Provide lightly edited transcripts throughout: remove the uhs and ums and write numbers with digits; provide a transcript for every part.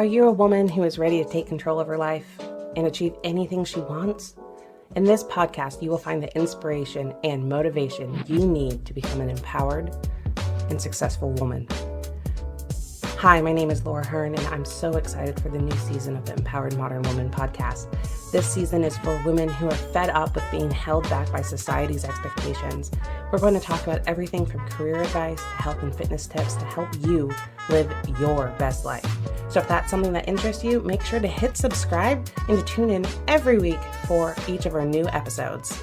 Are you a woman who is ready to take control of her life and achieve anything she wants? In this podcast, you will find the inspiration and motivation you need to become an empowered and successful woman. Hi, my name is Laura Hearn, and I'm so excited for the new season of the Empowered Modern Woman podcast. This season is for women who are fed up with being held back by society's expectations. We're going to talk about everything from career advice to health and fitness tips to help you live your best life. So if that's something that interests you, make sure to hit subscribe and to tune in every week for each of our new episodes.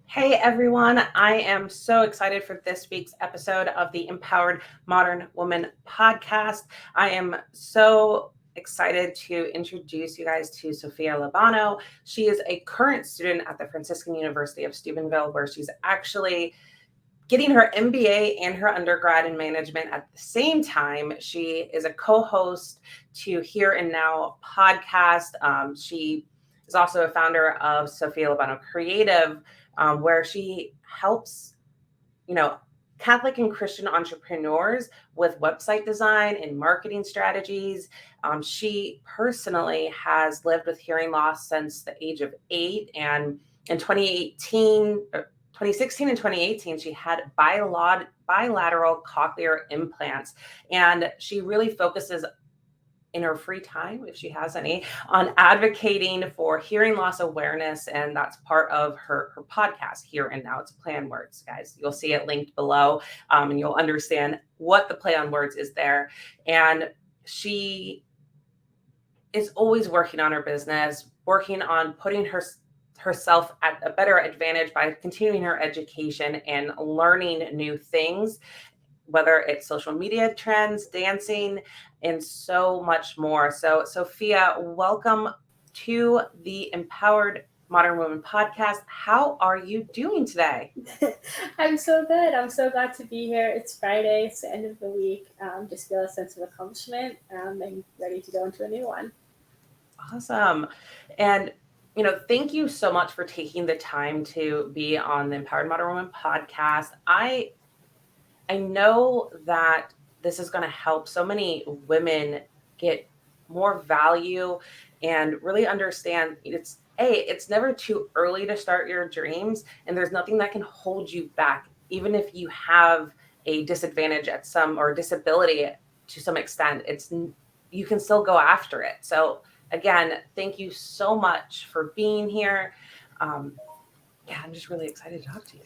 Hey everyone, I am so excited for this week's episode of the Empowered Modern Woman podcast. I am so excited to introduce you guys to Sophia Lebano. She is a current student at the Franciscan University of Steubenville, where she's actually getting her MBA and her undergrad in management at the same time. She is a co-host to Here and Now podcast. She is also a founder of Sophia Lebano Creative, where she helps, Catholic and Christian entrepreneurs with website design and marketing strategies. She personally has lived with hearing loss since the age of 8, and in 2016 and 2018, she had bilateral cochlear implants, and she really focuses in her free time, if she has any, on advocating for hearing loss awareness. And that's part of her podcast, Here and Now. It's a play on words, guys. You'll see it linked below, and you'll understand what the play on words is there. And she is always working on her business, working on putting herself at a better advantage by continuing her education and learning new things, whether it's social media trends, dancing, and so much more. So, Sophia, welcome to the Empowered Modern Woman podcast. How are you doing today? I'm so good. I'm so glad to be here. It's Friday. It's the end of the week. Just feel a sense of accomplishment and ready to go into a new one. Awesome. And thank you so much for taking the time to be on the Empowered Modern Woman podcast. I know that this is going to help so many women get more value and really understand it's never too early to start your dreams, and there's nothing that can hold you back, even if you have a disadvantage or disability to some extent. You can still go after it. So again, thank you so much for being here. I'm just really excited to talk to you.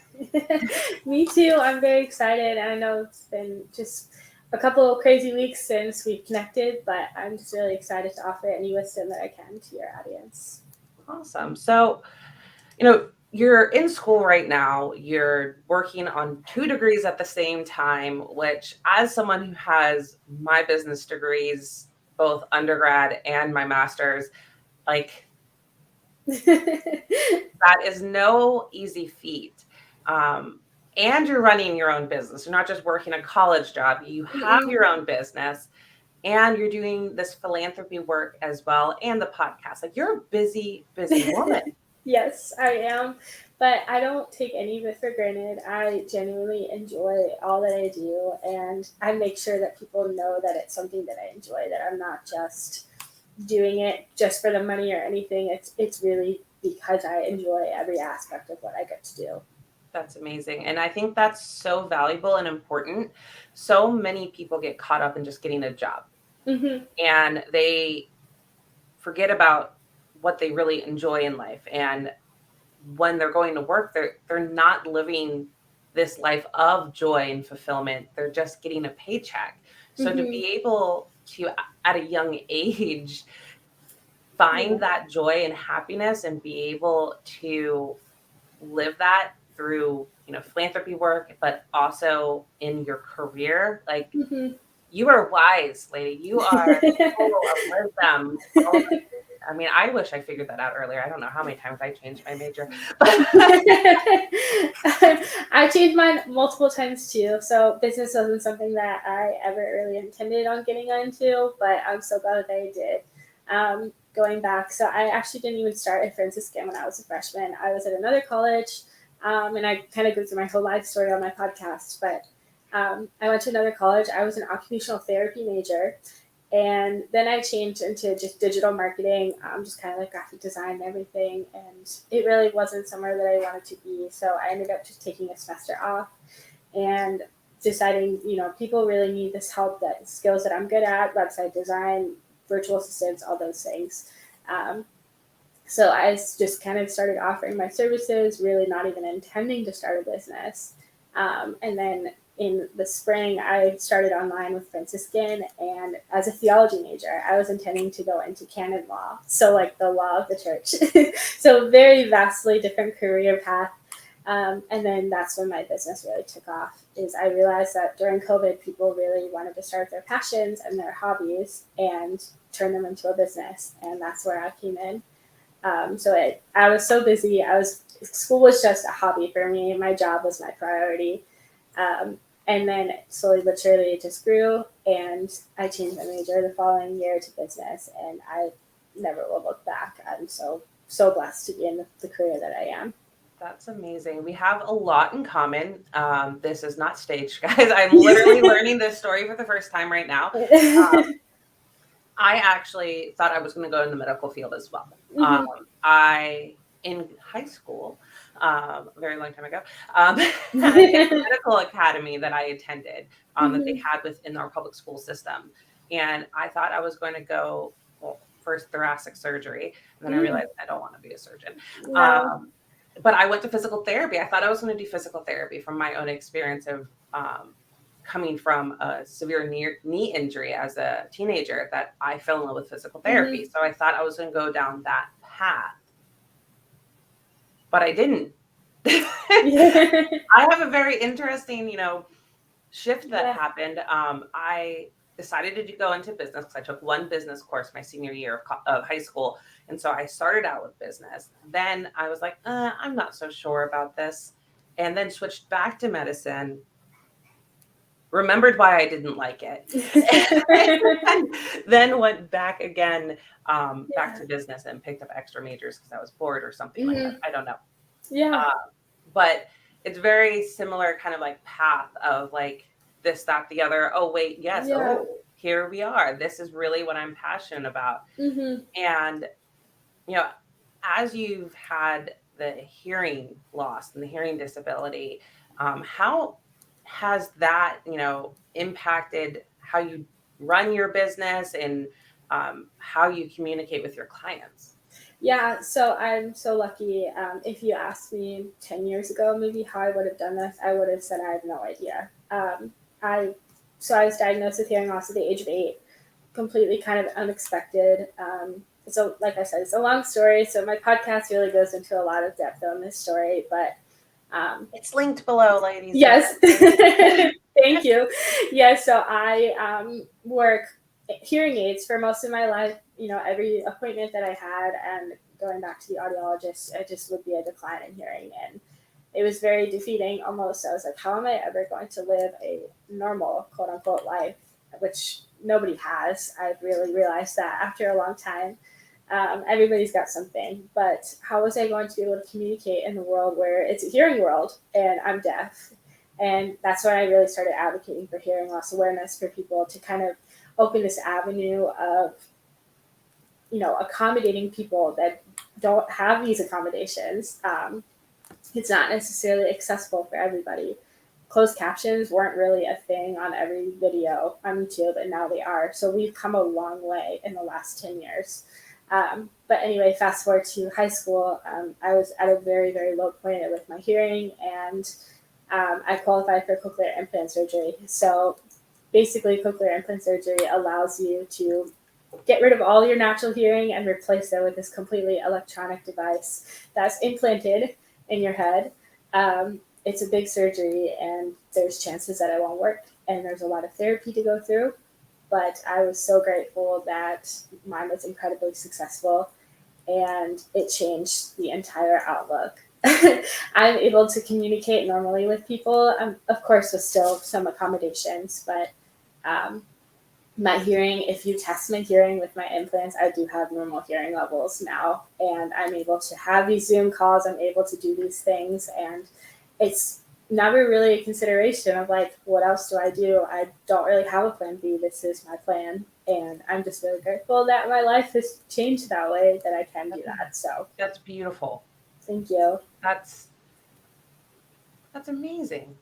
Me too. I'm very excited. I know it's been just a couple of crazy weeks since we connected, but I'm just really excited to offer any wisdom that I can to your audience. Awesome. So, you're in school right now. You're working on 2 degrees at the same time, which, as someone who has my business degrees, both undergrad and my master's, that is no easy feat. And you're running your own business. You're not just working a college job. You have your own business, and you're doing this philanthropy work as well, and the podcast. You're a busy woman. Yes, I am. But I don't take any of it for granted. I genuinely enjoy all that I do, and I make sure that people know that it's something that I enjoy, that I'm not just doing it just for the money or anything. It's really because I enjoy every aspect of what I get to do. That's amazing. And I think that's so valuable and important. So many people get caught up in just getting a job, and they forget about what they really enjoy in life. And when they're going to work, they're not living this life of joy and fulfillment. They're just getting a paycheck. So to be able to, at a young age, find that joy and happiness and be able to live that through, philanthropy work, but also in your career, you are wise, lady. You are full of wisdom. I mean, I wish I figured that out earlier. I don't know how many times I changed my major. I changed mine multiple times too. So business wasn't something that I ever really intended on getting into, but I'm so glad that I did. Going back, so I actually didn't even start at Franciscan when I was a freshman. I was at another college, and I kind of go through my whole life story on my podcast, but I went to another college. I was an occupational therapy major. And then I changed into just digital marketing, just kind of like graphic design and everything. And it really wasn't somewhere that I wanted to be. So I ended up just taking a semester off and deciding, people really need this help, that skills that I'm good at, website design, virtual assistants, all those things. Um, so I just kind of started offering my services, really not even intending to start a business. And then in the spring, I started online with Franciscan, and as a theology major, I was intending to go into canon law, so like the law of the church. So very vastly different career path. And then that's when my business really took off. Is I realized that during COVID, people really wanted to start their passions and their hobbies and turn them into a business, and that's where I came in. I was so busy. School was just a hobby for me. My job was my priority. And then slowly but surely it just grew, and I changed my major the following year to business, and I never will look back. I'm so blessed to be in the career that I am. That's amazing. We have a lot in common. This is not staged, guys. I'm literally learning this story for the first time right now. I actually thought I was going to go in the medical field as well. In high school, a very long time ago, had a medical academy that I attended that they had within our public school system. And I thought I was going to go first thoracic surgery. And then I realized I don't want to be a surgeon. Wow. But I went to physical therapy. I thought I was going to do physical therapy from my own experience of coming from a severe knee injury as a teenager, that I fell in love with physical therapy. So I thought I was going to go down that path, but I didn't. I have a very interesting, shift that happened. I decided to go into business because I took one business course my senior year of high school. And so I started out with business. Then I was like, I'm not so sure about this. And then switched back to medicine, remembered why I didn't like it, and then went back again, back to business, and picked up extra majors because I was bored or something like that. I don't know. Yeah. But it's very similar kind of like path of like this, that, the other. Oh, wait, yes. Yeah. Oh, here we are. This is really what I'm passionate about. And, as you've had the hearing loss and the hearing disability, how has that, impacted how you run your business and how you communicate with your clients? Yeah, so I'm so lucky. If you asked me 10 years ago, maybe how I would have done this, I would have said I have no idea. I was diagnosed with hearing loss at the age of 8, completely kind of unexpected. So like I said, it's a long story. So my podcast really goes into a lot of depth on this story, but it's linked below, ladies. Yes. Thank you. Yeah, so I work hearing aids for most of my life. Every appointment that I had, and going back to the audiologist, it just would be a decline in hearing. And it was very defeating almost. I was like, how am I ever going to live a normal, quote unquote, life, which nobody has. I've really realized that after a long time. Everybody's got something, but how was I going to be able to communicate in the world where it's a hearing world and I'm deaf? And that's when I really started advocating for hearing loss awareness, for people to kind of open this avenue of, accommodating people that don't have these accommodations. It's not necessarily accessible for everybody. Closed captions weren't really a thing on every video on YouTube, and now they are. So we've come a long way in the last 10 years. But anyway, fast forward to high school, I was at a very, very low point with my hearing, and I qualified for cochlear implant surgery. So basically, cochlear implant surgery allows you to get rid of all your natural hearing and replace it with this completely electronic device that's implanted in your head. It's a big surgery, and there's chances that it won't work, and there's a lot of therapy to go through. But I was so grateful that mine was incredibly successful, and it changed the entire outlook. I'm able to communicate normally with people, of course, with still some accommodations, but my hearing, if you test my hearing with my implants, I do have normal hearing levels now, and I'm able to have these Zoom calls. I'm able to do these things, and it's never really a consideration of like, what else do? I don't really have a plan B. This is my plan. And I'm just really grateful that my life has changed that way, that I can do that. So That's beautiful. thank you. That's amazing.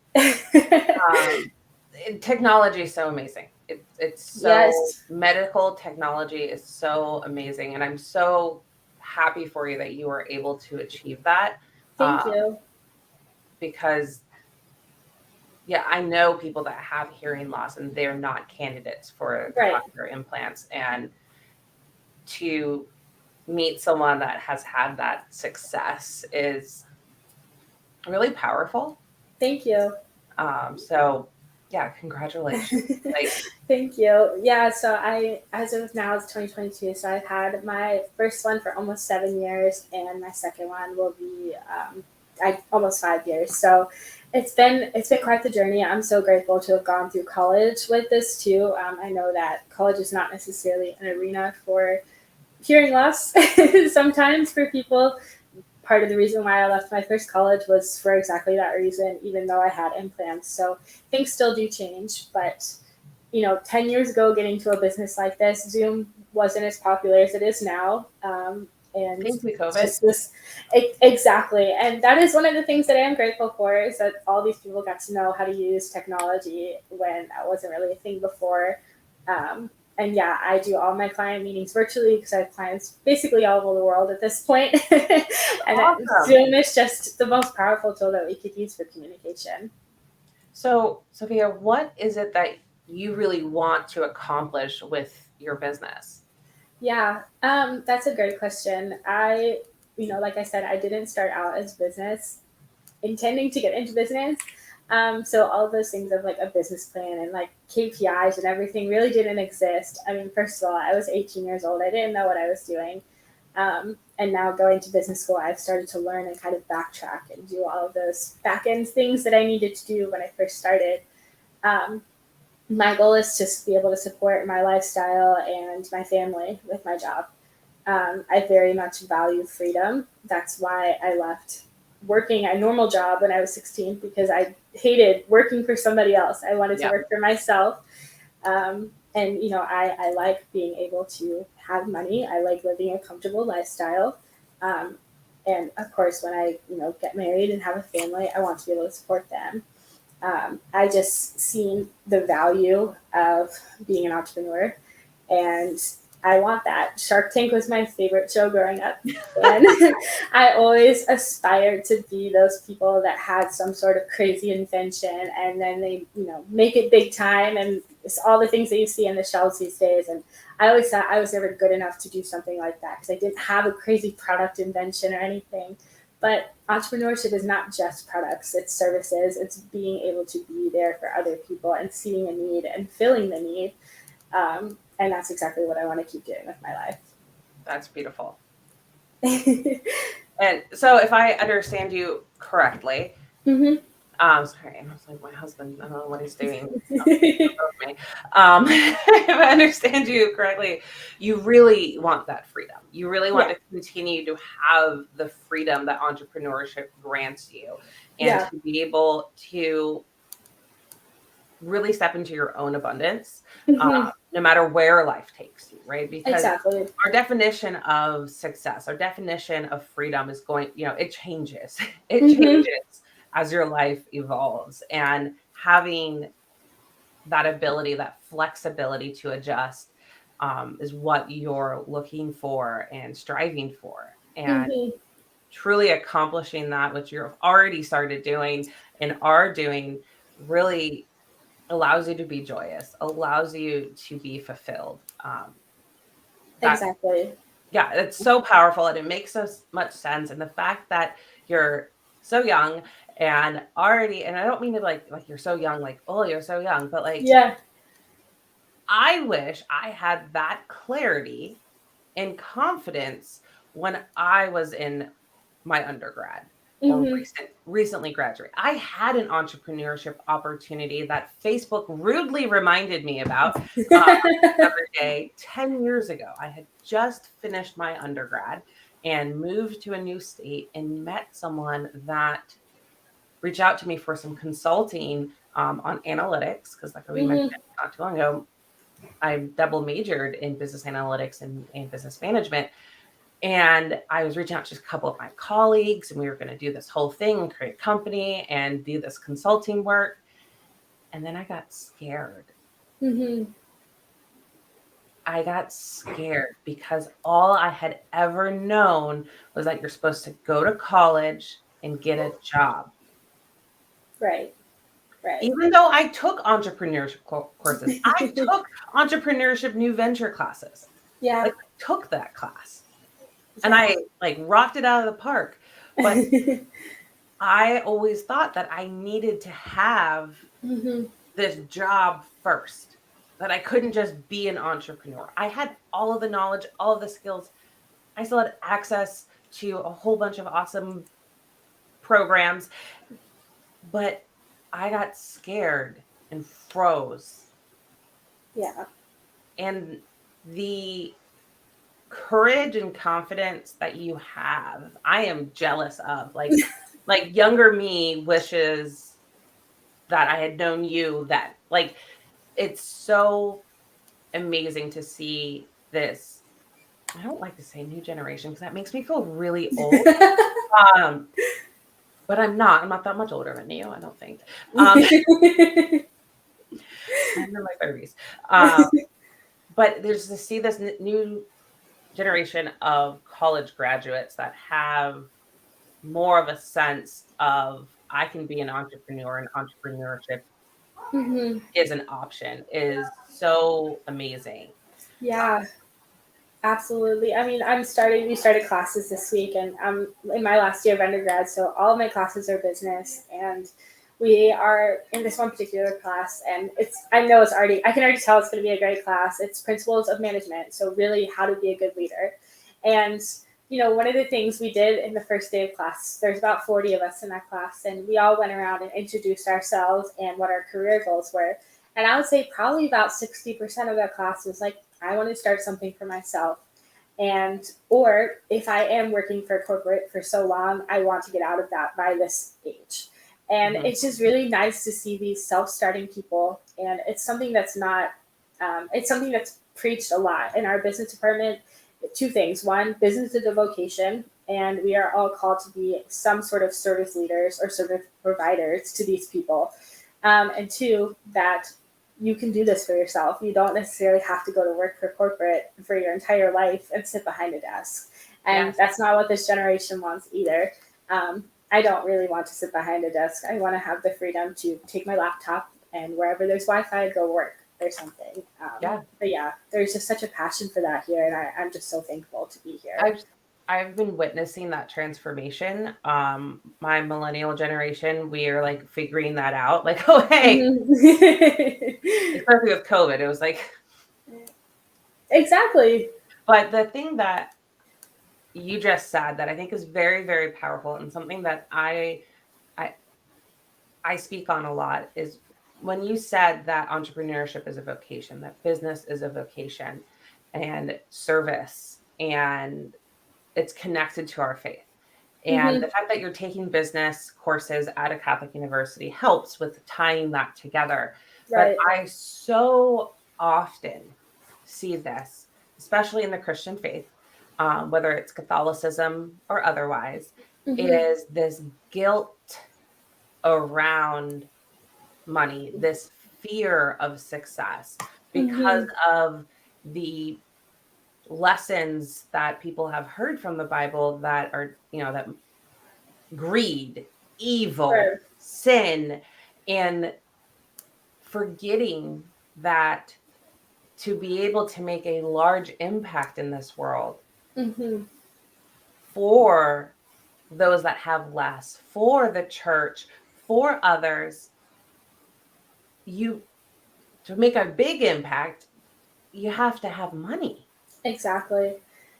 Technology is so amazing. It's so Yes. medical technology is so amazing, and I'm so happy for you that you were able to achieve that. Thank you. Because yeah, I know people that have hearing loss and they're not candidates for Right. cochlear implants, and to meet someone that has had that success is really powerful. Thank you. So yeah, congratulations. Like, Thank you. Yeah, so as of now, it's 2022. So I've had my first one for almost 7 years, and my second one will be almost 5 years. So it's been quite the journey. I'm so grateful to have gone through college with this too. I know that college is not necessarily an arena for hearing loss sometimes for people. Part of the reason why I left my first college was for exactly that reason, even though I had implants. So things still do change, but 10 years ago, getting to a business like this, Zoom wasn't as popular as it is now. And thank you, COVID. just this, exactly. And that is one of the things that I am grateful for, is that all these people got to know how to use technology when that wasn't really a thing before. And yeah, I do all my client meetings virtually because I have clients basically all over the world at this point. And Awesome. Zoom is just the most powerful tool that we could use for communication. So, Sophia, what is it that you really want to accomplish with your business? Yeah, that's a great question. Like I said, I didn't start out as business intending to get into business. So all of those things of like a business plan and like KPIs and everything really didn't exist. I mean, first of all, I was 18 years old. I didn't know what I was doing. And now going to business school, I've started to learn and kind of backtrack and do all of those back end things that I needed to do when I first started. Um, my goal is just to be able to support my lifestyle and my family with my job. I very much value freedom. That's why I left working a normal job when I was 16, because I hated working for somebody else. I wanted to work for myself. And I like being able to have money. I like living a comfortable lifestyle. And of course, when I get married and have a family, I want to be able to support them. I just seen the value of being an entrepreneur, and I want that. Shark Tank was my favorite show growing up, and I always aspired to be those people that had some sort of crazy invention, and then they make it big time, and it's all the things that you see in the shelves these days. And I always thought I was never good enough to do something like that because I didn't have a crazy product invention or anything. But entrepreneurship is not just products, it's services. It's being able to be there for other people and seeing a need and filling the need. And that's exactly what I want to keep doing with my life. That's beautiful. And so if I understand you correctly, Mm-hmm. Sorry, I was like, my husband, I don't know what he's doing. If I understand you correctly, you really want that freedom. You really want to continue to have the freedom that entrepreneurship grants you, and to be able to really step into your own abundance, no matter where life takes you, right? Because our definition of success, our definition of freedom is it changes. It changes as your life evolves, and having that ability, that flexibility to adjust, is what you're looking for and striving for. And truly accomplishing that, which you've already started doing and are doing, really allows you to be joyous, allows you to be fulfilled. Exactly. Yeah, it's so powerful, and it makes so much sense. And the fact that you're so young and already, and I don't mean to like you're so young, like, oh, you're so young, but like, I wish I had that clarity and confidence when I was in my undergrad or recently graduated. I had an entrepreneurship opportunity that Facebook rudely reminded me about every day 10 years ago. I had just finished my undergrad and moved to a new state and met someone that reach out to me for some consulting on analytics, because like we mentioned Mm-hmm. not too long ago, I double majored in business analytics and business management. And I was reaching out to a couple of my colleagues, and we were going to do this whole thing, create a company and do this consulting work. And then I got scared. Mm-hmm. I got scared because all I had ever known was that you're supposed to go to college and get a job. Right. Right. Even though I took entrepreneurship courses, I took entrepreneurship new venture classes. Yeah. Like, I took that class and I like rocked it out of the park. But I always thought that I needed to have Mm-hmm. this job first, that I couldn't just be an entrepreneur. I had all of the knowledge, all of the skills. I still had access to a whole bunch of awesome programs, but I got scared and froze. Yeah. And the courage and confidence that you have, I am jealous of. Like younger me wishes that I had known you then. Like, it's so amazing to see this. I don't like to say new generation because that makes me feel really old. Um, but I'm not that much older than you, I don't think. I'm in my 30s. But there's to see this new generation of college graduates that have more of a sense of, I can be an entrepreneur, and entrepreneurship Mm-hmm. is an option, is so amazing. Yeah. Absolutely. I mean, we started classes this week, and I'm in my last year of undergrad, so all of my classes are business, and we are in this one particular class, and I can already tell it's going to be a great class. It's principles of management. So really how to be a good leader. And, one of the things we did in the first day of class, there's about 40 of us in that class, and we all went around and introduced ourselves and what our career goals were. And I would say probably about 60% of that class was like, I want to start something for myself. Or if I am working for corporate for so long, I want to get out of that by this age. And Mhm. it's just really nice to see these self-starting people. And it's something that's it's something that's preached a lot in our business department. Two things. One, business is a vocation, and we are all called to be some sort of service leaders or service providers to these people. And two, that you can do this for yourself. You don't necessarily have to go to work for corporate for your entire life and sit behind a desk. And Yes. that's not what this generation wants either. I don't really want to sit behind a desk. I want to have the freedom to take my laptop and wherever there's Wi-Fi, go work or something. Yeah. But yeah, there's just such a passion for that here, and I'm just so thankful to be here. I've been witnessing that transformation. My millennial generation, we are like figuring that out. Like, oh hey, especially with COVID, it was like. Exactly. But the thing that you just said that I think is very, very powerful, and something that I I speak on a lot, is when you said that entrepreneurship is a vocation, that business is a vocation, and service, and it's connected to our faith. And Mm-hmm. the fact that you're taking business courses at a Catholic university helps with tying that together. But Right. I so often see this, especially in the Christian faith, whether it's Catholicism or otherwise, Mm-hmm. is this guilt around money, this fear of success because Mm-hmm. of the lessons that people have heard from the Bible that are, that greed, evil, Sure. sin, and forgetting that to be able to make a large impact in this world Mm-hmm. for those that have less, for the church, for others, you to make a big impact, you have to have money. Exactly.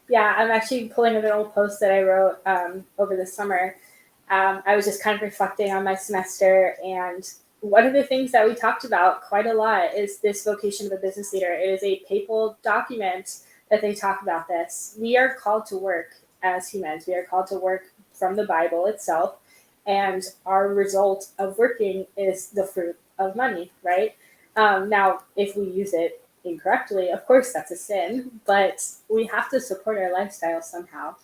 Yeah, I'm actually pulling an old post that I wrote over the summer. I was just kind of reflecting on my semester, and one of the things that we talked about quite a lot is this vocation of a business leader. It is a papal document that they talk about this. We are called to work as humans. We are called to work from the Bible itself, and our result of working is the fruit of money, right? Now, if we use it incorrectly, of course that's a sin, but we have to support our lifestyle somehow.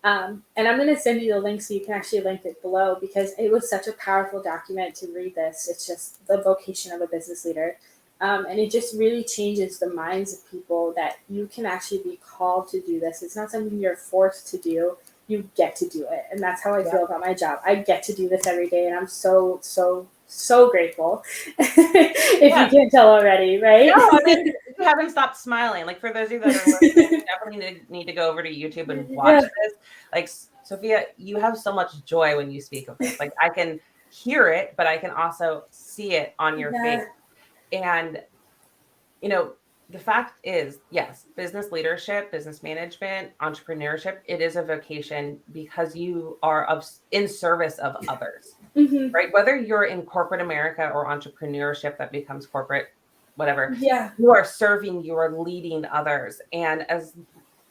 And I'm going to send you the link so you can actually link it below, because it was such a powerful document to read this. It's just the vocation of a business leader. And it just really changes the minds of people that you can actually be called to do this. It's not something you're forced to do. You get to do it. And that's how I feel about my job. I get to do this every day. And I'm so, so, so grateful. If you can't tell already, right? No, I mean, you haven't stopped smiling. Like, for those of you that are listening, you definitely need to go over to YouTube and watch this. Like, Sophia, you have so much joy when you speak of this. Like, I can hear it, but I can also see it on your face. And, you know, the fact is, yes, business leadership, business management, entrepreneurship, it is a vocation because you are in service of others, right? Whether you're in corporate America or entrepreneurship that becomes corporate, whatever, you are serving, you are leading others. And as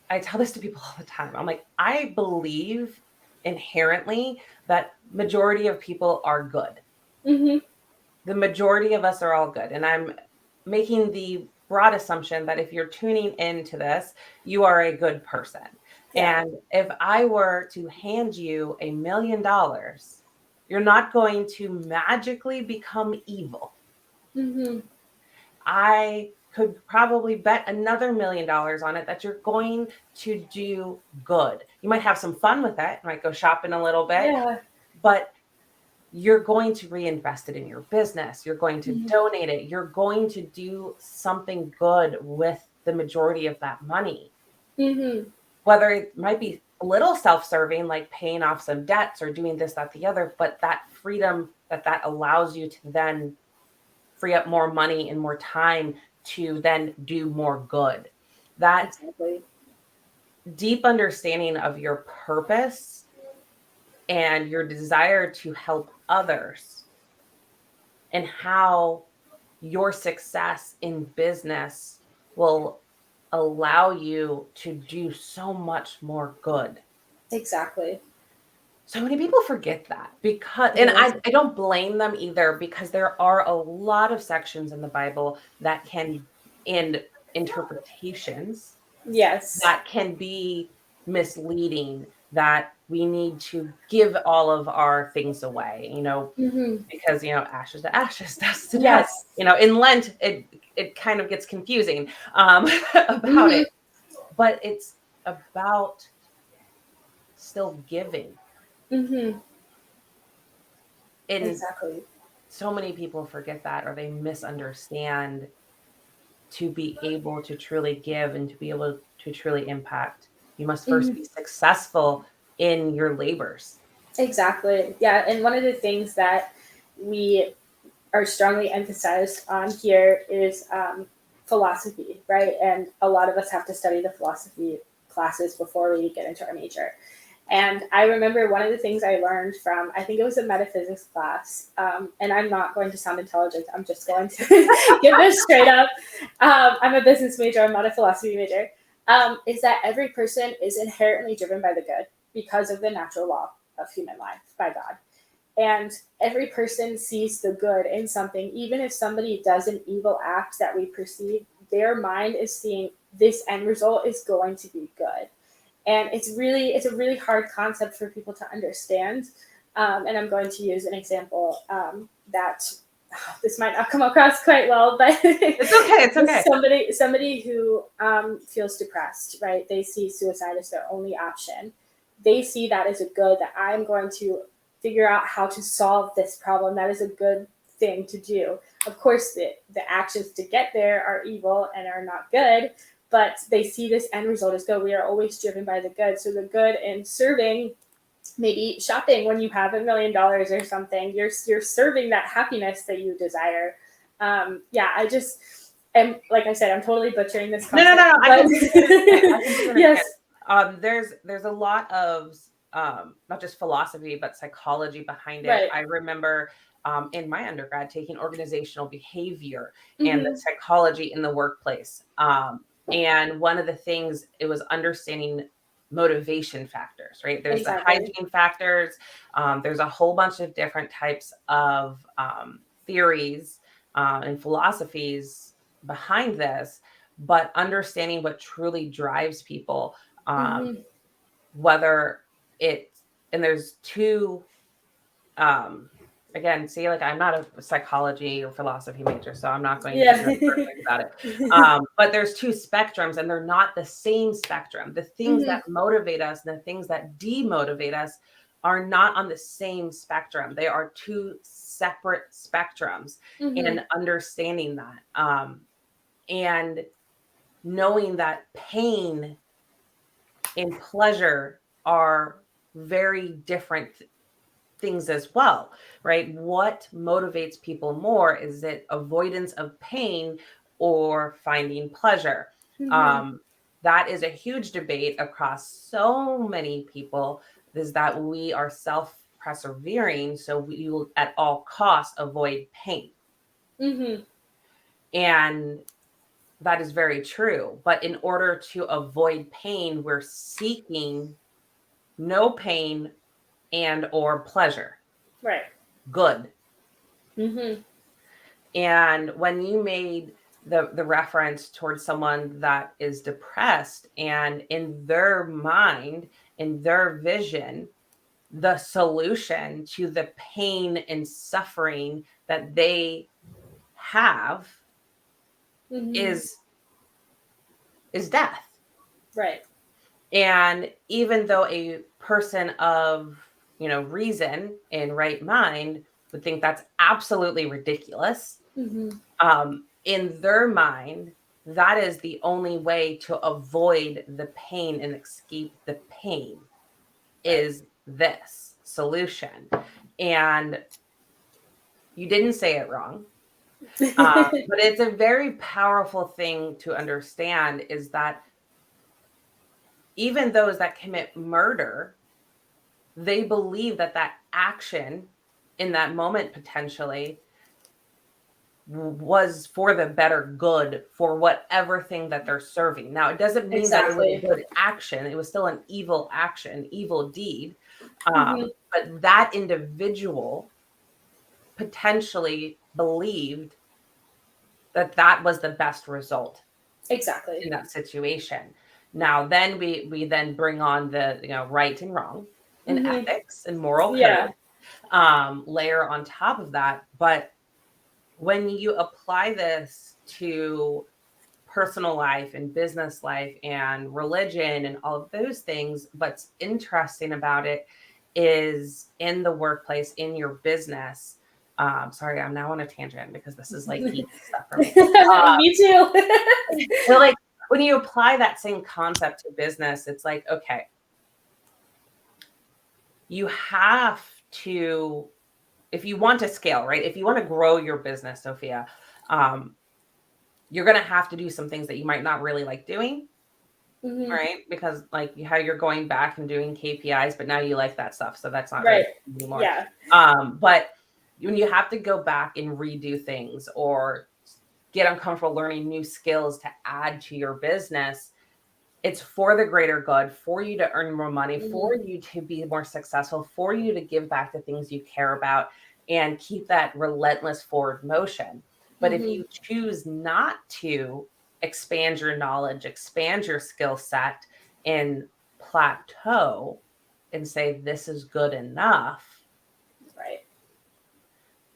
I tell this to people all the time, I'm like, I believe inherently that majority of people are good. The majority of us are all good. And I'm making the broad assumption that if you're tuning into this, you are a good person. And if I were to hand you $1 million, you're not going to magically become evil. I could probably bet another $1 million on it that you're going to do good. You might have some fun with it. You might go shopping a little bit, but you're going to reinvest it in your business. You're going to donate it. You're going to do something good with the majority of that money. Whether it might be a little self-serving, like paying off some debts or doing this, that, the other, but that freedom that allows you to then free up more money and more time to then do more good. That deep understanding of your purpose and your desire to help others and how your success in business will allow you to do so much more good. Exactly. So many people forget that because, and I don't blame them either, because there are a lot of sections in the Bible that can, and interpretations, that can be misleading, that we need to give all of our things away, because, ashes to ashes, dust to dust. In Lent, it kind of gets confusing about it, but it's about still giving. And so many people forget that, or they misunderstand to be able to truly give and to be able to truly impact. You must first be successful in your labors. Exactly. Yeah. And one of the things that we are strongly emphasized on here is philosophy, right? And a lot of us have to study the philosophy classes before we get into our major. And I remember one of the things I learned from, I think it was a metaphysics class, and I'm not going to sound intelligent, I'm just going to give this straight up. I'm a business major, I'm not a philosophy major, is that every person is inherently driven by the good because of the natural law of human life by God. And every person sees the good in something, even if somebody does an evil act that we perceive, their mind is seeing this end result is going to be good. And it's a really hard concept for people to understand. And I'm going to use an example that this might not come across quite well, but it's okay. Somebody who feels depressed, right? They see suicide as their only option. They see that as a good, that I'm going to figure out how to solve this problem. That is a good thing to do. Of course, the actions to get there are evil and are not good, but they see this end result as good. We are always driven by the good. So the good in serving, maybe shopping when you have $1 million or something, you're serving that happiness that you desire. I just am, like I said, I'm totally butchering this concept. No. I can yes. There's a lot of not just philosophy, but psychology behind it. Right. I remember in my undergrad taking organizational behavior and the psychology in the workplace. And one of the things, it was understanding motivation factors, right? There's the Exactly. hygiene factors. There's a whole bunch of different types of theories and philosophies behind this, but understanding what truly drives people, whether it, and there's two, again, see, like I'm not a psychology or philosophy major, so I'm not going to Yeah. know perfect about it. But there's two spectrums, and they're not the same spectrum. The things that motivate us and the things that demotivate us are not on the same spectrum. They are two separate spectrums, and understanding that, and knowing that pain and pleasure are very different things as well, right? What motivates people more? Is it avoidance of pain or finding pleasure? That is a huge debate across so many people, is that we are self-persevering, so we will at all costs avoid pain. And that is very true. But in order to avoid pain, we're seeking no pain and or pleasure. Right. Good. And when you made the reference towards someone that is depressed, and in their mind, in their vision, the solution to the pain and suffering that they have is death. Right. And even though a person of, reason and right mind would think that's absolutely ridiculous, in their mind, that is the only way to avoid the pain and escape the pain, is this solution. And you didn't say it wrong. But it's a very powerful thing to understand, is that even those that commit murder, they believe that that action in that moment potentially was for the better good for whatever thing that they're serving. Now, it doesn't mean that it was a good action. It was still an evil action, evil deed. But that individual potentially believed that that was the best result Exactly. in that situation. Now, then we then bring on the right and wrong and ethics and moral code, layer on top of that. But when you apply this to personal life and business life and religion and all of those things, what's interesting about it is in the workplace, in your business. Sorry, I'm now on a tangent because this is like easy stuff for me. Me too. So like when you apply that same concept to business, it's like, okay, you have to, if you want to scale, right? If you want to grow your business, Sophia, you're going to have to do some things that you might not really like doing, right? Because like how you're going back and doing KPIs, but now you like that stuff. So that's not really anymore. Yeah. But when you have to go back and redo things or get uncomfortable learning new skills to add to your business, it's for the greater good, for you to earn more money, for you to be more successful, for you to give back the things you care about and keep that relentless forward motion. But if you choose not to expand your knowledge, expand your skill set, and plateau and say, this is good enough, right,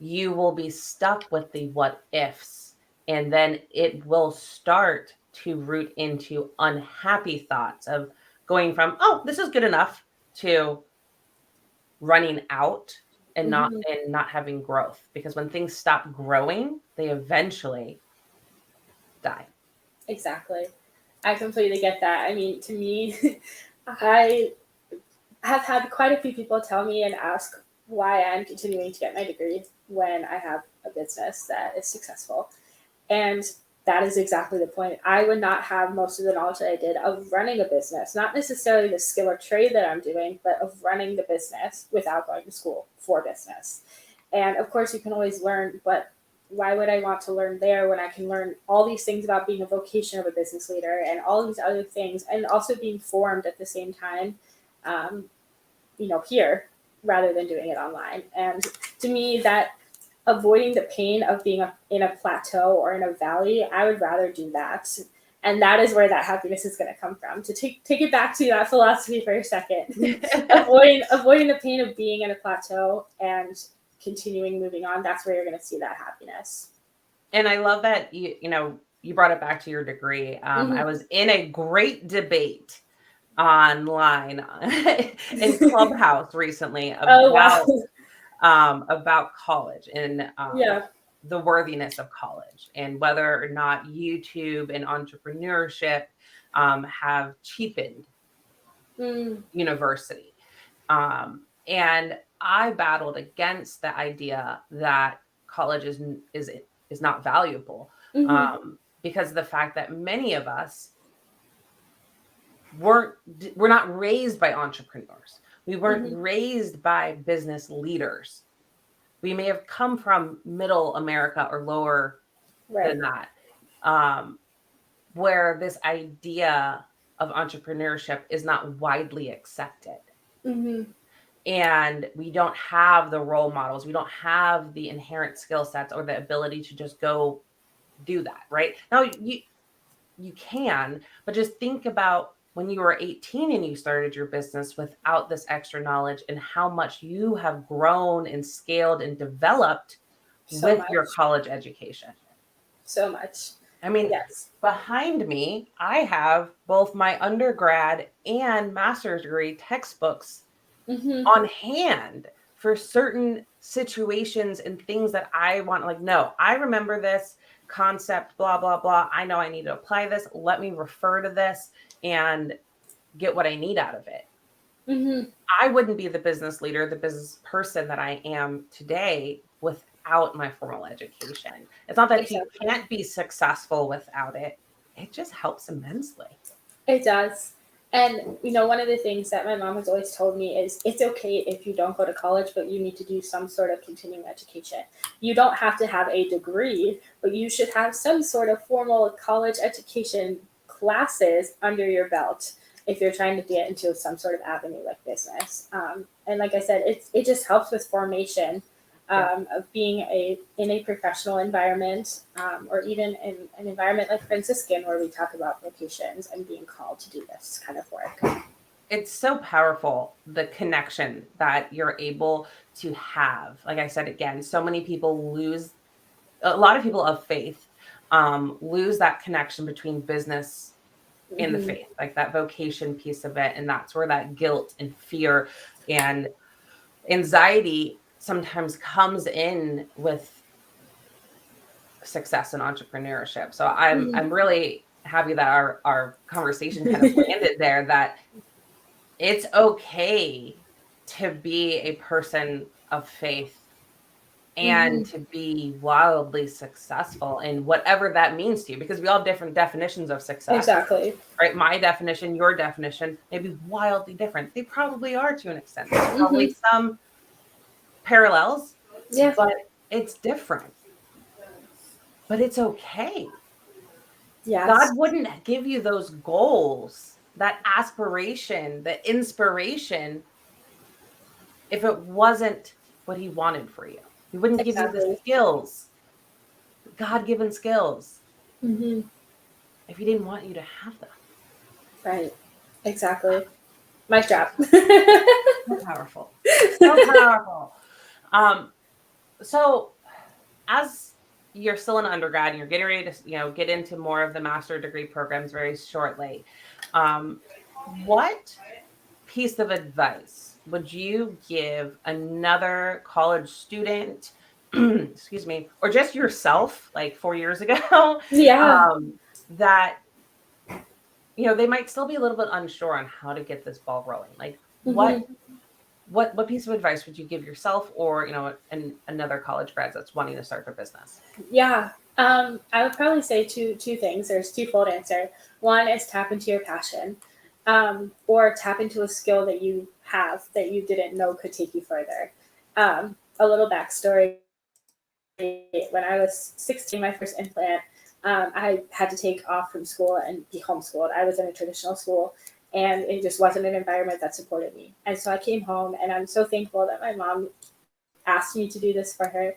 you will be stuck with the what ifs. And then it will start to root into unhappy thoughts of going from, oh, this is good enough, to running out and not having growth. Because when things stop growing, they eventually die. Exactly. I completely get that. I mean, to me, I have had quite a few people tell me and ask why I'm continuing to get my degree when I have a business that is successful. And that is exactly the point. I would not have most of the knowledge that I did of running a business, not necessarily the skill or trade that I'm doing, but of running the business without going to school for business. And of course, you can always learn, but why would I want to learn there when I can learn all these things about being a vocation of a business leader and all these other things, and also being formed at the same time, here rather than doing it online. And to me, that avoiding the pain of being in a plateau or in a valley, I would rather do that. And that is where that happiness is going to come from. To take it back to that philosophy for a second, avoiding the pain of being in a plateau and continuing moving on. That's where you're going to see that happiness. And I love that you brought it back to your degree. I was in a great debate online in Clubhouse recently about college and the worthiness of college and whether or not YouTube and entrepreneurship have cheapened university. And I battled against the idea that college is not valuable because of the fact that many of us were not raised by entrepreneurs. We weren't raised by business leaders. We may have come from middle America or lower than that, where this idea of entrepreneurship is not widely accepted. And we don't have the role models. We don't have the inherent skill sets or the ability to just go do that, right? Now, you can, but just think about when you were 18 and you started your business without this extra knowledge and how much you have grown and scaled and developed with your college education. So much. I mean, behind me, I have both my undergrad and master's degree textbooks on hand for certain situations and things that I want. Like, no, I remember this concept, blah, blah, blah. I know I need to apply this. Let me refer to this and get what I need out of it. I wouldn't be the business leader, the business person that I am today without my formal education. It's not that you can't be successful without it. It just helps immensely. It does. And, one of the things that my mom has always told me is it's okay if you don't go to college, but you need to do some sort of continuing education. You don't have to have a degree, but you should have some sort of formal college education classes under your belt if you're trying to get into some sort of avenue like business. And like I said, it just helps with formation of being in a professional environment, or even in an environment like Franciscan, where we talk about vocations and being called to do this kind of work. It's so powerful, the connection that you're able to have. Like I said, again, so many people a lot of people of faith lose that connection between business and the faith, like that vocation piece of it. And that's where that guilt and fear and anxiety sometimes comes in with success in entrepreneurship. So I'm really happy that our conversation kind of landed there, that it's okay to be a person of faith and to be wildly successful in whatever that means to you, because we all have different definitions of success. Exactly. Right? My definition, your definition may be wildly different. They probably are to an extent. There's probably some parallels, but it's different. But it's okay. Yes. God wouldn't give you those goals, that aspiration, the inspiration, if it wasn't what he wanted for you. He wouldn't give you the skills, God-given skills, if he didn't want you to have them. Right. Exactly. Mic drop. So powerful. So powerful. So as you're still an undergrad and you're getting ready to, get into more of the master degree programs very shortly, what piece of advice would you give another college student, excuse me, or just yourself, like 4 years ago, that, they might still be a little bit unsure on how to get this ball rolling? Like, what piece of advice would you give yourself or, another college grad that's wanting to start their business? Yeah. I would probably say two things. There's twofold answer. One is tap into your passion, or tap into a skill that you have that you didn't know could take you further. A little backstory. when I was 16, my first implant, I had to take off from school and be homeschooled. I was in a traditional school, and it just wasn't an environment that supported me. And so I came home, and I'm so thankful that my mom asked me to do this for her.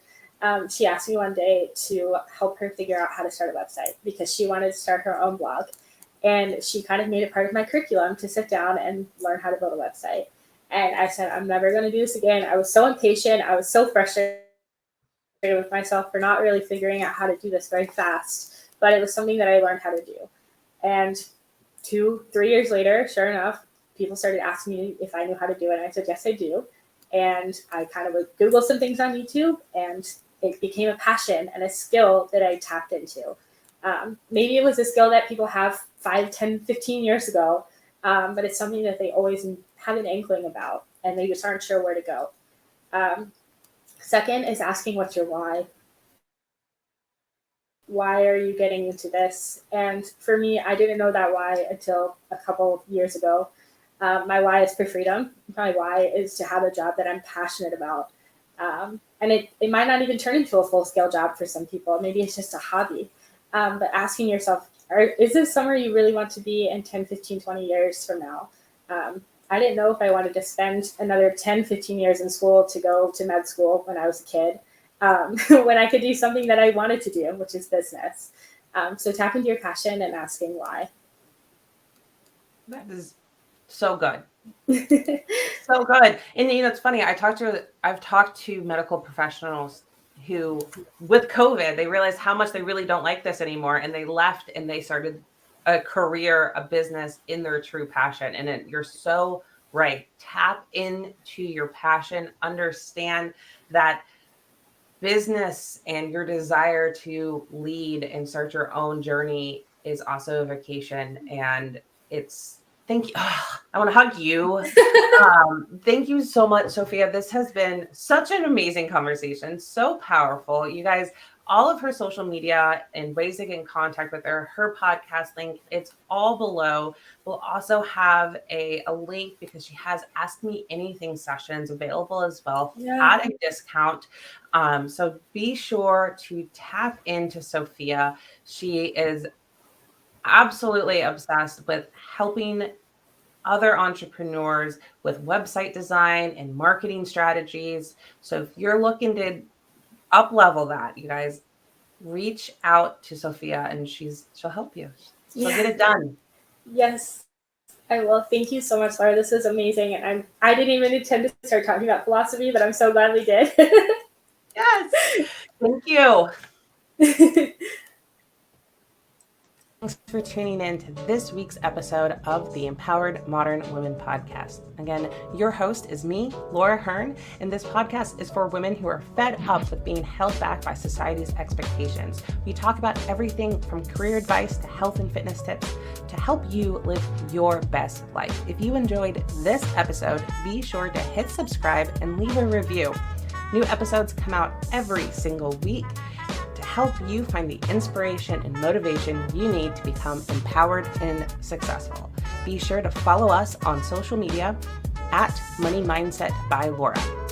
She asked me one day to help her figure out how to start a website because she wanted to start her own blog. And she kind of made it part of my curriculum to sit down and learn how to build a website. And I said, I'm never going to do this again. I was so impatient. I was so frustrated with myself for not really figuring out how to do this very fast. But it was something that I learned how to do. And 2-3 years later, sure enough, people started asking me if I knew how to do it. And I said, yes, I do. And I kind of would Google some things on YouTube, and it became a passion and a skill that I tapped into. Maybe it was a skill that people have 5, 10, 15 years ago, but it's something that they always have an inkling about, and they just aren't sure where to go. Second is asking what's your why. Why are you getting into this? And for me, I didn't know that why until a couple of years ago. My why is for freedom. My why is to have a job that I'm passionate about. And it might not even turn into a full-scale job for some people. Maybe it's just a hobby. But asking yourself, is this somewhere you really want to be in 10, 15, 20 years from now? I didn't know if I wanted to spend another 10, 15 years in school to go to med school when I was a kid, when I could do something that I wanted to do, which is business. So tap into your passion and asking why. That is so good. So good. And it's funny, I've talked to medical professionals who, with COVID, they realized how much they really don't like this anymore, and they left and they started a career, a business in their true passion. And you're so right. Tap into your passion, understand that business and your desire to lead and start your own journey is also a vocation. And thank you. Oh, I want to hug you. Thank you so much, Sophia. This has been such an amazing conversation. So powerful. You guys, all of her social media and ways to get in contact with her podcast link, it's all below. We'll also have a link because she has Ask Me Anything sessions available as well at a discount. So be sure to tap into Sophia. She is absolutely obsessed with helping other entrepreneurs with website design and marketing strategies. So if you're looking to up level that, you guys, reach out to Sophia and she'll help you. She'll get it done. Yes, I will. Thank you so much, Laura. This is amazing. And I didn't even intend to start talking about philosophy, but I'm so glad we did. Yes. Thank you. Thanks for tuning in to this week's episode of the Empowered Modern Women podcast. Again, your host is me, Laura Hearn, and this podcast is for women who are fed up with being held back by society's expectations. We talk about everything from career advice to health and fitness tips to help you live your best life. If you enjoyed this episode, be sure to hit subscribe and leave a review. New episodes come out every single week to help you find the inspiration and motivation you need to become empowered and successful. Be sure to follow us on social media at Money Mindset by Laura.